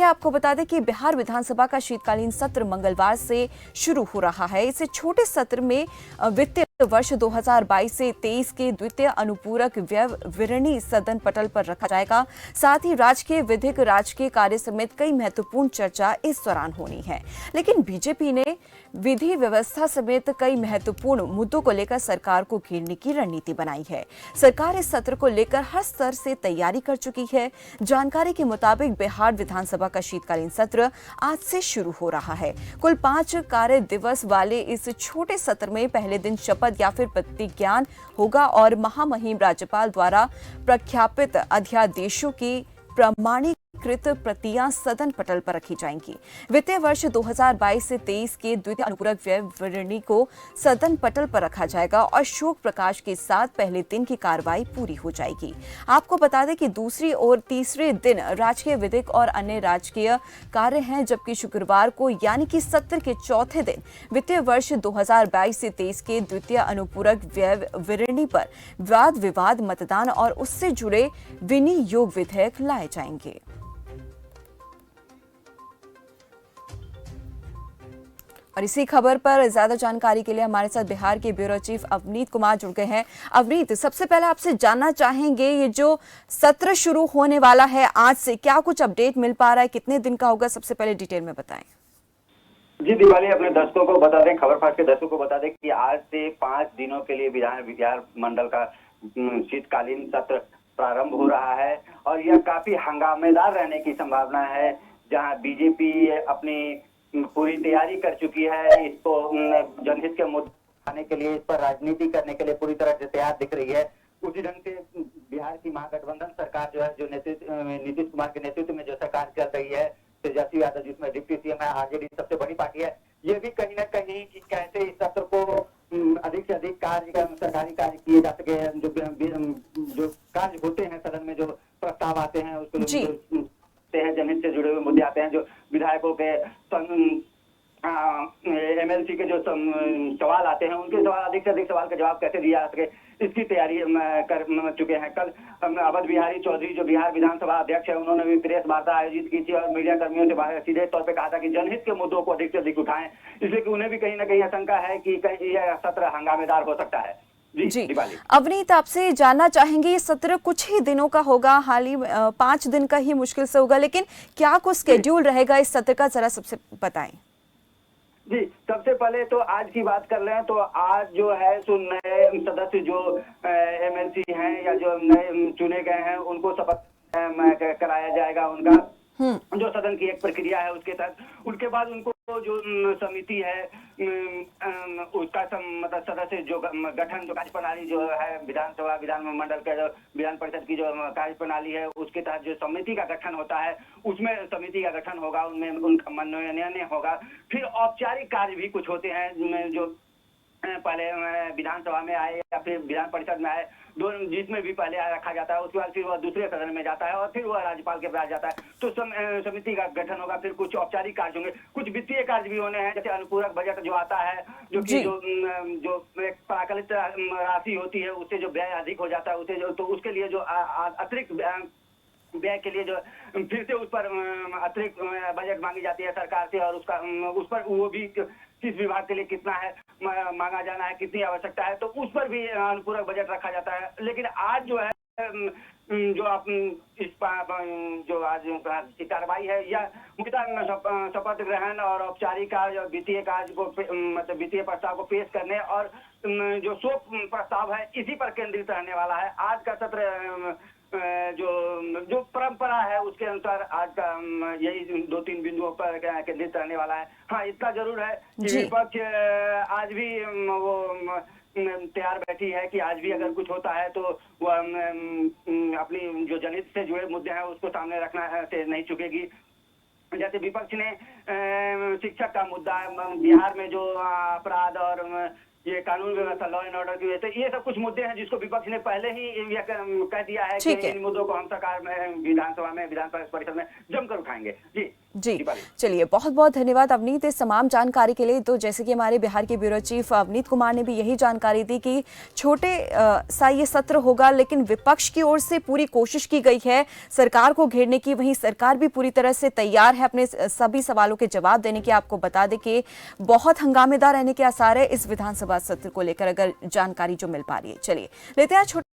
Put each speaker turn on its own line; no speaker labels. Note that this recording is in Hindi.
आपको बता दें कि बिहार विधानसभा का शीतकालीन सत्र मंगलवार से शुरू हो रहा है। इस छोटे सत्र में वित्तीय वर्ष 2022 से 23 के द्वितीय अनुपूरक व्यय विवरणी सदन पटल पर रखा जाएगा। साथ ही राजकीय विधिक राजकीय कार्य समेत कई महत्वपूर्ण चर्चा इस दौरान होनी है। लेकिन बीजेपी ने विधि व्यवस्था समेत कई महत्वपूर्ण मुद्दों को लेकर सरकार को घेरने की रणनीति बनाई है। सरकार इस सत्र को लेकर हर स्तर से तैयारी कर चुकी है। जानकारी के मुताबिक बिहार विधानसभा का शीतकालीन सत्र आज से शुरू हो रहा है। कुल 5 कार्य दिवस वाले इस छोटे सत्र में पहले दिन शपथ या फिर प्रतिज्ञान होगा और महामहिम राज्यपाल द्वारा प्रख्यापित अध्यादेशों की प्रमाणीकृत प्रतियां सदन पटल पर रखी जाएंगी। वित्तीय वर्ष 2022 से 23 के द्वितीय अनुपूरक व्यय विवरणी को सदन पटल पर रखा जाएगा और शोक प्रकाश के साथ पहले दिन की कार्रवाई पूरी हो जाएगी। आपको बता दें कि दूसरी और तीसरे दिन राजकीय विधिक और अन्य राजकीय कार्य हैं, जबकि शुक्रवार को यानी कि सत्र के चौथे दिन वित्तीय वर्ष 2022 से 23 के द्वितीय अनुपूरक व्यय विवरणी पर वाद विवाद, मतदान और उससे जुड़े विनियोग विधेयक लाए जाएंगे। और इसी खबर पर ज्यादा जानकारी के लिए हमारे साथ बिहार के ब्यूरो चीफ अवनीत कुमार जुड़ गए हैं। अवनीत, सबसे पहले आपसे जानना चाहेंगे, ये जो सत्र शुरू होने वाला है आज से, क्या कुछ अपडेट मिल पा रहा है, कितने दिन का होगा, सबसे पहले डिटेल में बताएं।
जी दिवाली, अपने दर्शकों को बता दें, खबर फास्ट के दर्शकों को बता दें कि आज से 5 दिनों के लिए विधान मंडल का शीतकालीन सत्र प्रारंभ हो रहा है और यह काफी हंगामेदार रहने की संभावना है। जहां बीजेपी अपनी पूरी तैयारी कर चुकी है, इसको जनहित के मुद्दे आने के लिए, इस पर राजनीति करने के लिए पूरी तरह से तैयार दिख रही है। उसी ढंग से बिहार की महागठबंधन सरकार जो है, जो नीतीश कुमार के नेतृत्व में जो सरकार चल रही है, तेजस्वी यादव जिसमें डिप्टी सीएम है, आरजेडी सबसे बड़ी पार्टी है, ये भी कहीं ना कहीं कि कैसे इस सत्र को अधिक से अधिक सरकारी कार्य किए जा सके। जो कार्य होते हैं सदन में, जो प्रस्ताव आते हैं, उसको हैं, जनहित से जुड़े हुए मुद्दे आते हैं, जो विधायकों के एमएलसी के जो सवाल आते हैं, उनके सवाल अधिक से अधिक सवाल का जवाब कैसे दिया जा सके, इसकी तैयारी कर चुके हैं। कल अवध बिहारी चौधरी जो बिहार विधानसभा अध्यक्ष है, उन्होंने भी प्रेस वार्ता आयोजित की थी और मीडिया कर्मियों से सीधे तौर पे कहा था कि जनहित के मुद्दों को अधिक से अधिक उठाएं, इसलिए कि उन्हें भी कहीं ना कहीं आशंका है कि कहीं यह सत्र हंगामेदार हो सकता है।
जी अवनीत, आपसे जानना चाहेंगे, ये सत्र कुछ ही दिनों का होगा, हाल ही 5 दिन का ही मुश्किल से होगा, लेकिन क्या कुछ स्केड्यूल रहेगा इस सत्र का, जरा सबसे बताएं।
जी, सबसे पहले तो आज की बात कर लें तो आज जो है सो नए सदस्य जो एमएलसी हैं या जो नए चुने गए हैं, उनको शपथ कराया जाएगा। उनका जो सदन की एक प्रक्रिया है उसके तहत, उसके बाद उनको जो समिति है उसका मतलब सदस्य जो गठन, जो कार्यप्रणाली जो है विधान मंडल का, जो विधान परिषद की जो कार्यप्रणाली है, उसके तहत जो समिति का गठन होता है, उसमें समिति का गठन होगा, उनमें उनका मनोनयन होगा। फिर औपचारिक कार्य भी कुछ होते हैं जो पहले विधानसभा में आए या फिर विधान परिषद में आए, दोनों जिसमें भी पहले रखा जाता है, उसके बाद फिर वह दूसरे सदन में जाता है और फिर वह राज्यपाल के पास जाता है। तो समिति का गठन होगा, फिर कुछ औपचारिक कार्य होंगे, कुछ वित्तीय कार्य भी होने हैं, जैसे अनुपूरक बजट जो आता है, जो कि जो एक प्राकलित राशि होती है, उससे जो व्यय अधिक हो जाता है, उससे जो, तो उसके लिए जो अतिरिक्त व्यय के लिए जो फिर से उस पर अतिरिक्त बजट मांगी जाती है सरकार से, और उस पर वो भी किस विभाग के लिए कितना है मांगा जाना है, कितनी आवश्यकता है, तो उस पर भी अनुपूरक बजट रखा जाता है। लेकिन आज जो है जो आज की कार्रवाई है, यह मुख्यतः शपथ ग्रहण और औपचारिक कार्य, वित्तीय कार्य को मतलब वित्तीय प्रस्ताव को पेश करने और जो शोक प्रस्ताव है, इसी पर केंद्रित रहने वाला है। आज का सत्र जो परंपरा है उसके अनुसार आज का यही 2-3 बिंदुओं पर केंद्रित रहने वाला है। हाँ, इतना जरूर है कि विपक्ष आज भी वो तैयार बैठी है कि आज भी अगर कुछ होता है तो वह अपनी जो जनहित से जुड़े मुद्दे हैं उसको सामने रखना से नहीं चुकेगी। जैसे विपक्ष ने शिक्षक का मुद्दा, बिहार में जो अपराध और ये कानून व्यवस्था, लॉ एंड ऑर्डर की वजह से, ये सब कुछ मुद्दे हैं जिसको विपक्ष ने पहले ही कह दिया है कि इन मुद्दों को हम सरकार में, विधानसभा में, विधान परिषद में जमकर उठाएंगे। जी।
जी,
दीपाली।
चलिए बहुत बहुत धन्यवाद अवनीत इस तमाम जानकारी के लिए। तो जैसे कि हमारे बिहार के ब्यूरो चीफ अवनीत कुमार ने भी यही जानकारी दी कि छोटे सा ये सत्र होगा, लेकिन विपक्ष की ओर से पूरी कोशिश की गई है सरकार को घेरने की। वहीं सरकार भी पूरी तरह से तैयार है अपने सभी सवालों के जवाब देने के। आपको बता दें कि बहुत हंगामेदार रहने के आसार है इस विधानसभा सत्र को लेकर, अगर जानकारी जो मिल पा रही है। चलिए लेते हैं छोटे